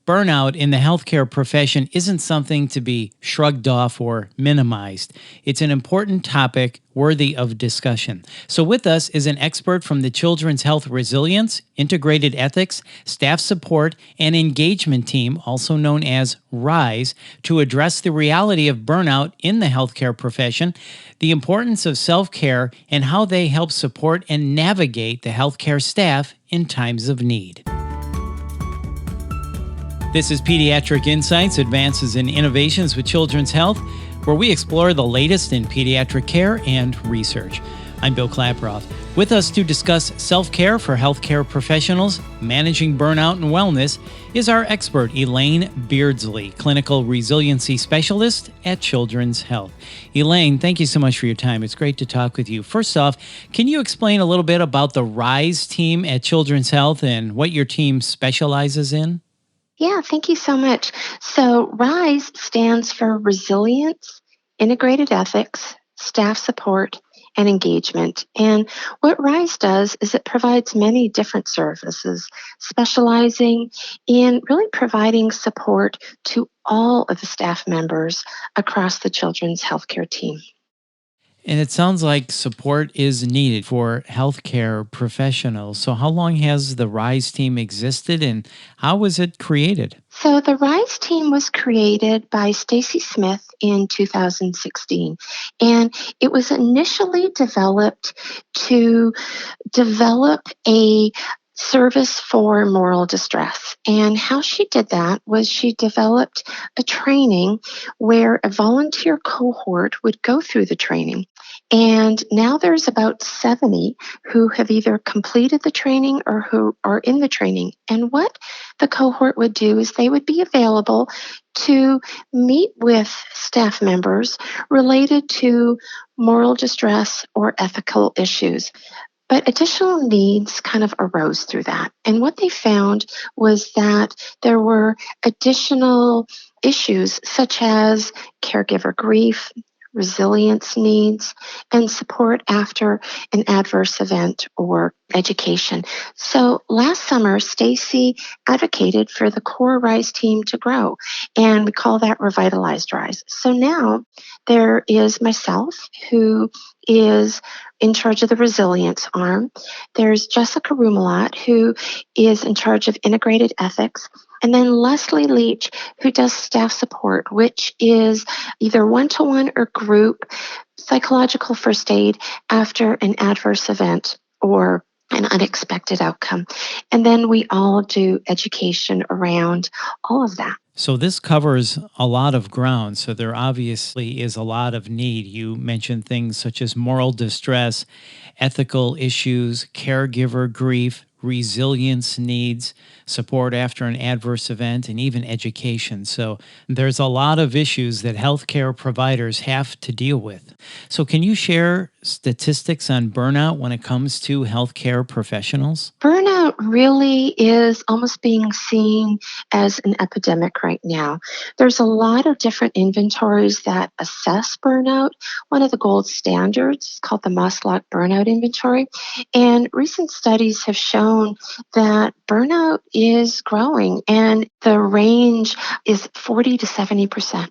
Burnout in the healthcare profession isn't something to be shrugged off or minimized. It's an important topic worthy of discussion. So, with us is an expert from the Children's Health Resilience, Integrated Ethics, Staff Support, and Engagement Team, also known as RISE, to address the reality of burnout in the healthcare profession, the importance of self care, and how they help support and navigate the healthcare staff in times of need. This is Pediatric Insights, Advances in Innovations with Children's Health, where we explore the latest in pediatric care and research. I'm Bill Klaproth. With us to discuss self-care for healthcare professionals, managing burnout and wellness, is our expert, Elaine Beardsley, Clinical Resiliency Specialist at Children's Health. Elaine, thank you so much for your time. It's great to talk with you. First off, can you explain a little bit about the RISE team at Children's Health and what your team specializes in? Yeah, thank you so much. So RISE stands for Resilience, Integrated Ethics, Staff Support, and Engagement. And what RISE does is it provides many different services, specializing in really providing support to all of the staff members across the children's healthcare team. And it sounds like support is needed for healthcare professionals. So, how long has the RISE team existed and how was it created? So the RISE team was created by Stacy Smith in 2016, and it was initially developed to develop a service for moral distress. And how she did that was she developed a training where a volunteer cohort would go through the training. And now there's about 70 who have either completed the training or who are in the training. And what the cohort would do is they would be available to meet with staff members related to moral distress or ethical issues. But additional needs kind of arose through that. And what they found was that there were additional issues such as caregiver grief, resilience needs, and support after an adverse event or education. So last summer, Stacy advocated for the core RISE team to grow, and we call that Revitalized RISE. So now there is myself, who is in charge of the resilience arm. There's Jessica Rumalot, who is in charge of integrated ethics. And then Leslie Leach, who does staff support, which is either one-to-one or group psychological first aid after an adverse event or an unexpected outcome. And then we all do education around all of that. So this covers a lot of ground. So there obviously is a lot of need. You mentioned things such as moral distress, ethical issues, caregiver grief, resilience needs, support after an adverse event, and even education. So there's a lot of issues that healthcare providers have to deal with. So can you share statistics on burnout when it comes to healthcare professionals? Burnout really is almost being seen as an epidemic right now. There's a lot of different inventories that assess burnout. One of the gold standards is called the Maslach Burnout Inventory. And recent studies have shown that burnout is growing, and the range is 40 to 70%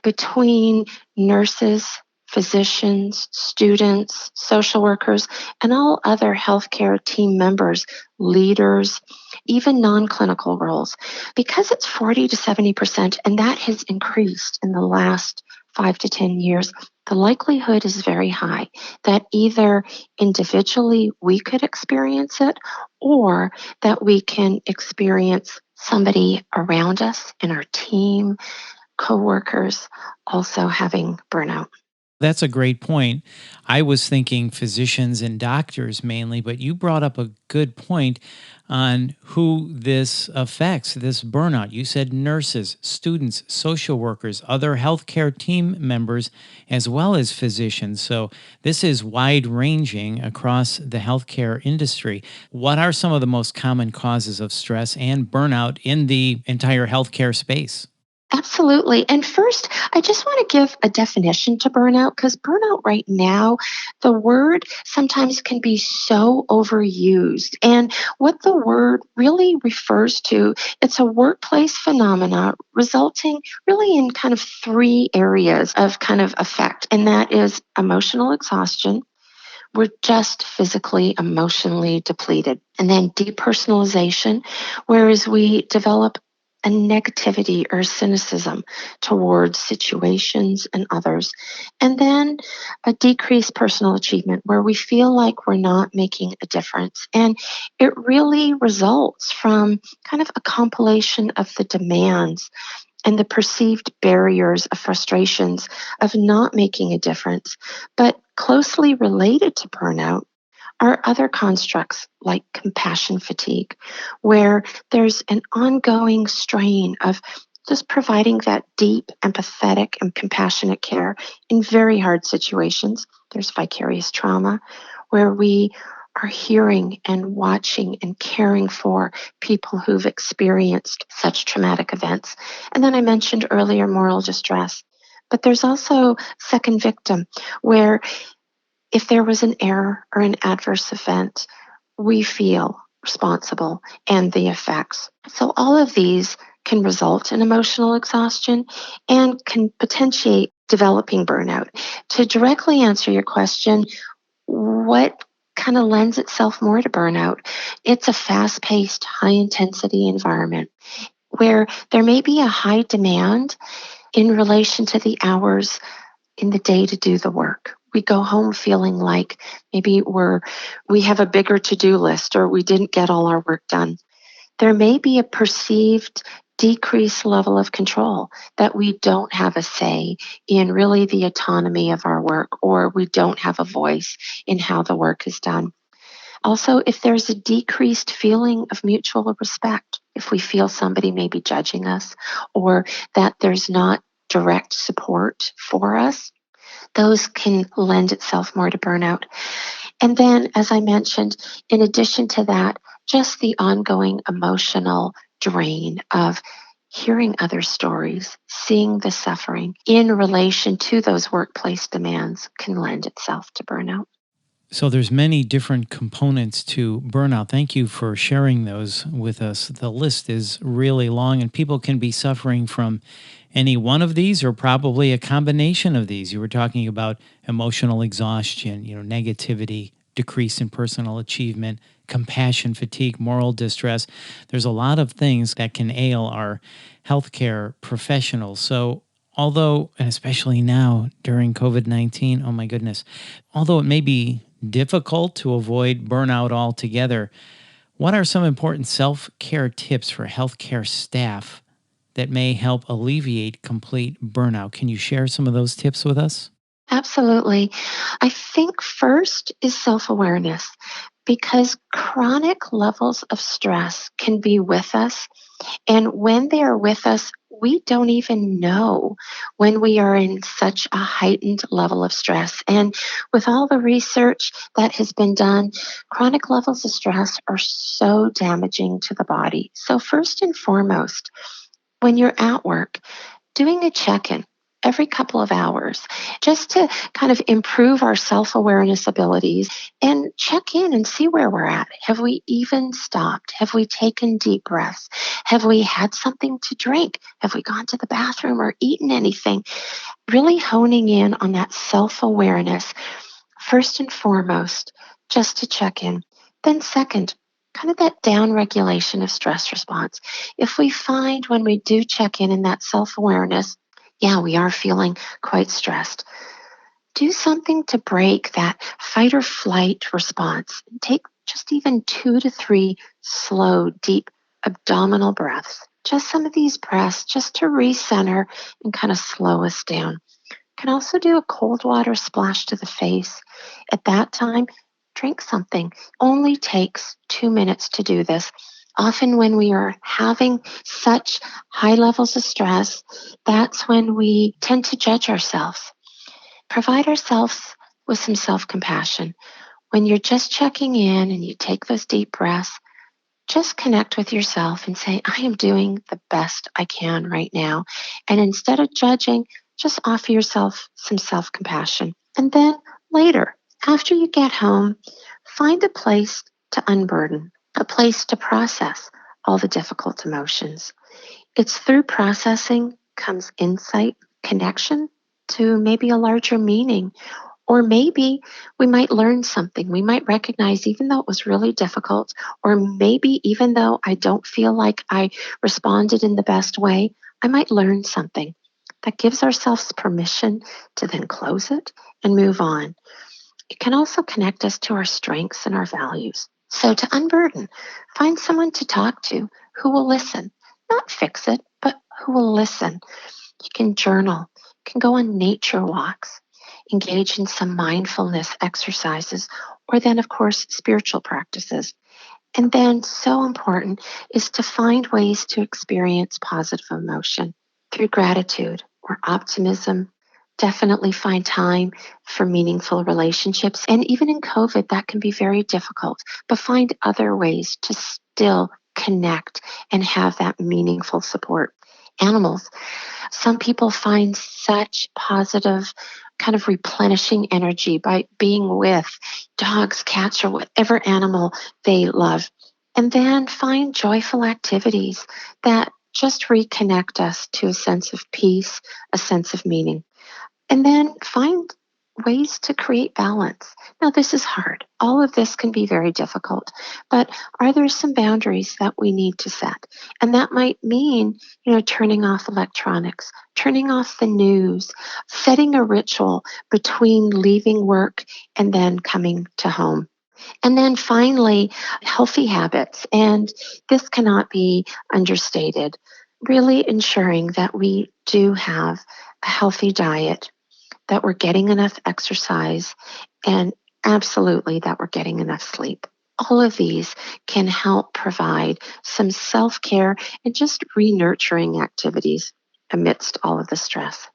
between nurses, physicians, students, social workers, and all other healthcare team members, leaders, even non-clinical roles. Because it's 40 to 70%, and that has increased in the last 5 to 10 years, the likelihood is very high that either individually we could experience it or that we can experience somebody around us in our team, coworkers also having burnout. That's a great point. I was thinking physicians and doctors mainly, but you brought up a good point on who this affects, this burnout. You said nurses, students, social workers, other healthcare team members, as well as physicians. So this is wide ranging across the healthcare industry. What are some of the most common causes of stress and burnout in the entire healthcare space? Absolutely. And first, I just want to give a definition to burnout because burnout right now, the word sometimes can be so overused. And what the word really refers to, it's a workplace phenomena resulting really in kind of three areas of kind of effect. And that is emotional exhaustion. We're just physically, emotionally depleted. And then depersonalization, whereas we develop a negativity or cynicism towards situations and others. And then a decreased personal achievement where we feel like we're not making a difference. And it really results from kind of a compilation of the demands and the perceived barriers of frustrations of not making a difference. But closely related to burnout are other constructs like compassion fatigue, where there's an ongoing strain of just providing that deep, empathetic, and compassionate care in very hard situations. There's vicarious trauma, where we are hearing and watching and caring for people who've experienced such traumatic events. And then I mentioned earlier moral distress. But there's also second victim, where if there was an error or an adverse event, we feel responsible and the effects. So all of these can result in emotional exhaustion and can potentiate developing burnout. To directly answer your question, what kind of lends itself more to burnout? It's a fast paced, high intensity environment where there may be a high demand in relation to the hours in the day to do the work. We go home feeling like maybe we have a bigger to-do list or we didn't get all our work done. There may be a perceived decreased level of control that we don't have a say in really the autonomy of our work, or we don't have a voice in how the work is done. Also, if there's a decreased feeling of mutual respect, if we feel somebody may be judging us or that there's not direct support for us, those can lend itself more to burnout. And then, as I mentioned, in addition to that, just the ongoing emotional drain of hearing other stories, seeing the suffering in relation to those workplace demands can lend itself to burnout. So there's many different components to burnout. Thank you for sharing those with us. The list is really long and people can be suffering from any one of these or probably a combination of these. You were talking about emotional exhaustion, negativity, decrease in personal achievement, compassion fatigue, moral distress. There's a lot of things that can ail our healthcare professionals. So although, and especially now during COVID-19, oh my goodness, although it may be difficult to avoid burnout altogether, what are some important self-care tips for healthcare staff that may help alleviate complete burnout? Can you share some of those tips with us? Absolutely. I think first is self awareness because chronic levels of stress can be with us. And when they are with us, we don't even know when we are in such a heightened level of stress. And with all the research that has been done, chronic levels of stress are so damaging to the body. So, first and foremost, when you're at work, doing a check in every couple of hours just to kind of improve our self awareness abilities and check in and see where we're at. Have we even stopped? Have we taken deep breaths? Have we had something to drink? Have we gone to the bathroom or eaten anything? Really honing in on that self awareness, first and foremost, just to check in. Then, second, kind of that down regulation of stress response. If we find when we do check in that self awareness, yeah, we are feeling quite stressed, do something to break that fight or flight response. Take just even 2 to 3 slow, deep abdominal breaths. Just some of these breaths just to recenter and kind of slow us down. Can also do a cold water splash to the face. At that time, drink something. Only takes 2 minutes to do this. Often, when we are having such high levels of stress, that's when we tend to judge ourselves. Provide ourselves with some self compassion. When you're just checking in and you take those deep breaths, Just connect with yourself and say, I am doing the best I can right now. And instead of judging, just offer yourself some self compassion. And then later, after you get home, find a place to unburden, a place to process all the difficult emotions. It's through processing comes insight, connection to maybe a larger meaning, or maybe we might learn something. We might recognize, even though it was really difficult, or maybe even though I don't feel like I responded in the best way, I might learn something. That gives ourselves permission to then close it and move on. It can also connect us to our strengths and our values. So, to unburden, find someone to talk to who will listen, not fix it, but who will listen. You can journal, you can go on nature walks, engage in some mindfulness exercises, or then, of course, spiritual practices. And then, so important is to find ways to experience positive emotion through gratitude or optimism. Definitely find time for meaningful relationships. And even in COVID, that can be very difficult, but find other ways to still connect and have that meaningful support. Animals, some people find such positive kind of replenishing energy by being with dogs, cats, or whatever animal they love. And then find joyful activities that just reconnect us to a sense of peace, a sense of meaning. And then find ways to create balance. Now, this is hard. All of this can be very difficult, but are there some boundaries that we need to set? And that might mean, turning off electronics, turning off the news, setting a ritual between leaving work and then coming to home. And then finally, healthy habits. And this cannot be understated. Really ensuring that we do have a healthy diet, that we're getting enough exercise, and absolutely that we're getting enough sleep. All of these can help provide some self care and just re nurturing activities amidst all of the stress.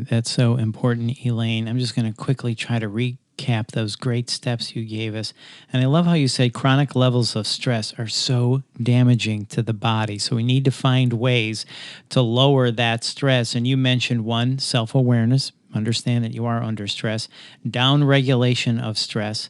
That's so important, Elaine. I'm just going to quickly try to recap those great steps you gave us. And I love how you said chronic levels of stress are so damaging to the body. So we need to find ways to lower that stress. And you mentioned one, self awareness. Understand that you are under stress, down regulation of stress.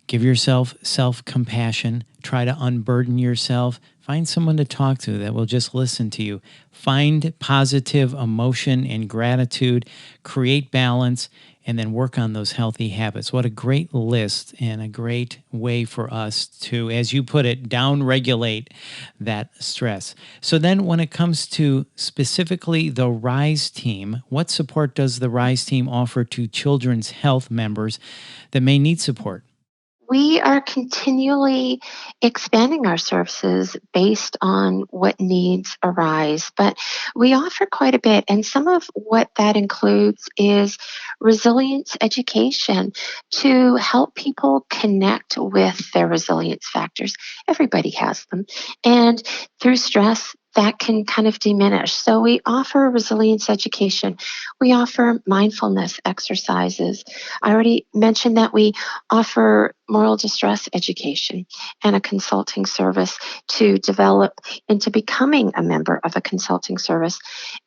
Give yourself self compassion. Try to unburden yourself. Find someone to talk to that will just listen to you. Find positive emotion and gratitude. Create balance and then work on those healthy habits. What a great list and a great way for us to, as you put it, down regulate that stress. So, then when it comes to specifically the RISE team, what support does the RISE team offer to children's health members that may need support? We are continually expanding our services based on what needs arise, but we offer quite a bit. And some of what that includes is resilience education to help people connect with their resilience factors. Everybody has them. And through stress, that can kind of diminish. So we offer resilience education. We offer mindfulness exercises. I already mentioned that we offer moral distress education and a consulting service to develop into becoming a member of a consulting service.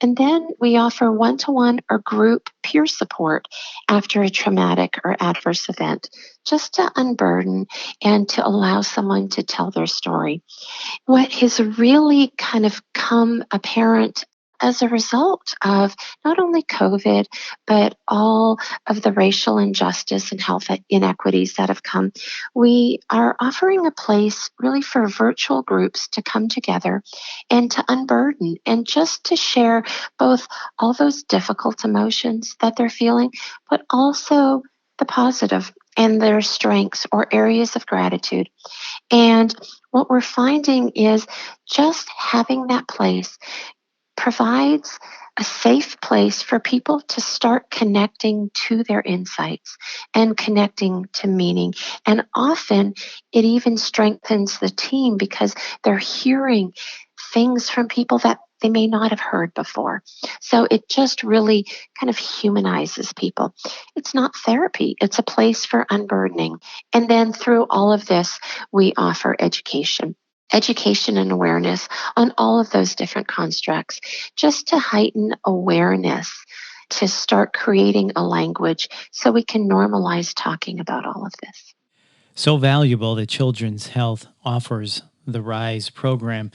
And then we offer one to one or group peer support after a traumatic or adverse event, just to unburden and to allow someone to tell their story. What has really kind of come apparent as a result of not only COVID, but all of the racial injustice and health inequities that have come, we are offering a place really for virtual groups to come together and to unburden and just to share both all those difficult emotions that they're feeling, but also the positive and their strengths or areas of gratitude. And what we're finding is just having that place provides a safe place for people to start connecting to their insights and connecting to meaning. And often it even strengthens the team because they're hearing things from people that they may not have heard before. So it just really kind of humanizes people. It's not therapy, it's a place for unburdening. And then through all of this, we offer education. education and awareness on all of those different constructs, just to heighten awareness, to start creating a language so we can normalize talking about all of this. So valuable that Children's Health offers the RISE program.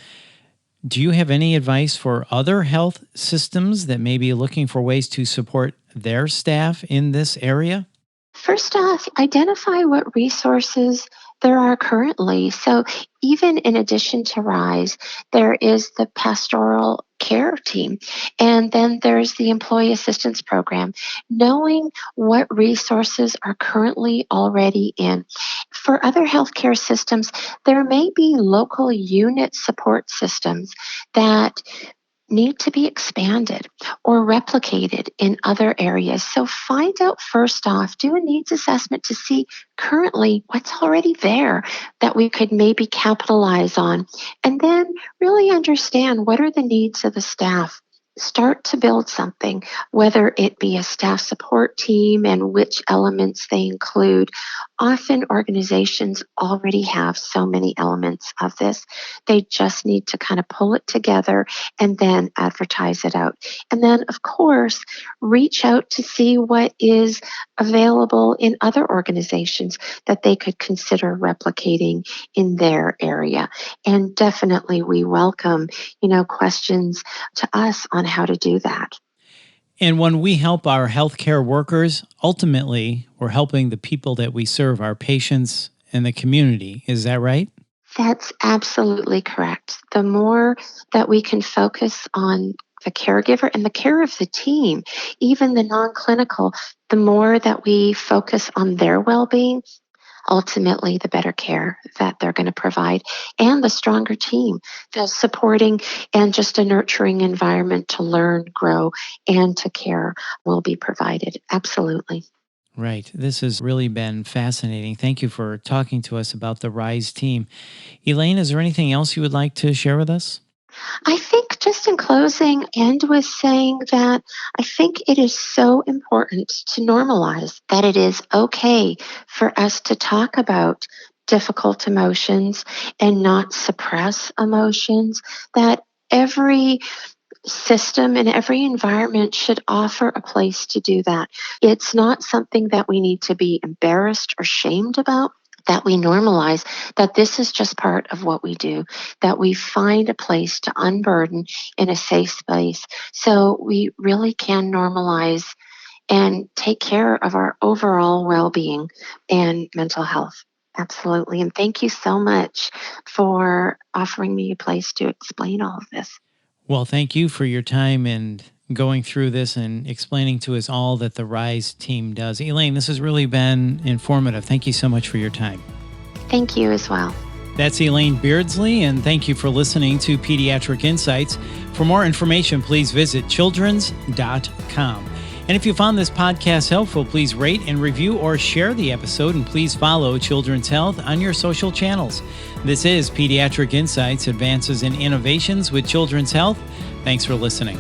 Do you have any advice for other health systems that may be looking for ways to support their staff in this area? First off, identify what resources there are currently. So, even in addition to RISE, there is the pastoral care team, and then there's the employee assistance program. Knowing what resources are currently already in. For other healthcare systems, there may be local unit support systems that need to be expanded or replicated in other areas. So find out first off, do a needs assessment to see currently what's already there that we could maybe capitalize on. And then really understand what are the needs of the staff. Start to build something, whether it be a staff support team and which elements they include. Often organizations already have so many elements of this. They just need to kind of pull it together and then advertise it out. And then, of course, reach out to see what is available in other organizations that they could consider replicating in their area. And definitely we welcome, questions to us on how to do that. And when we help our healthcare workers, ultimately, we're helping the people that we serve, our patients and the community. Is that right? That's absolutely correct. The more that we can focus on the caregiver and the care of the team, even the non-clinical, the more that we focus on their well-being, ultimately the better care that they're going to provide and the stronger team, the supporting and just a nurturing environment to learn, grow, and to care will be provided. Absolutely. Right. This has really been fascinating. Thank you for talking to us about the RISE team. Elaine, is there anything else you would like to share with us? I think just in closing, end with saying that I think it is so important to normalize that it is okay for us to talk about difficult emotions and not suppress emotions, that every system and every environment should offer a place to do that. It's not something that we need to be embarrassed or shamed about, that we normalize that this is just part of what we do, that we find a place to unburden in a safe space so we really can normalize and take care of our overall well-being and mental health. Absolutely. And thank you so much for offering me a place to explain all of this. Well, thank you for your time and going through this and explaining to us all that the RISE team does. Elaine, this has really been informative. Thank you so much for your time. Thank you as well. That's Elaine Beardsley, and thank you for listening to Pediatric Insights. For more information, please visit childrens.com. And if you found this podcast helpful, please rate and review or share the episode, and please follow Children's Health on your social channels. This is Pediatric Insights, Advances in Innovations with Children's Health. Thanks for listening.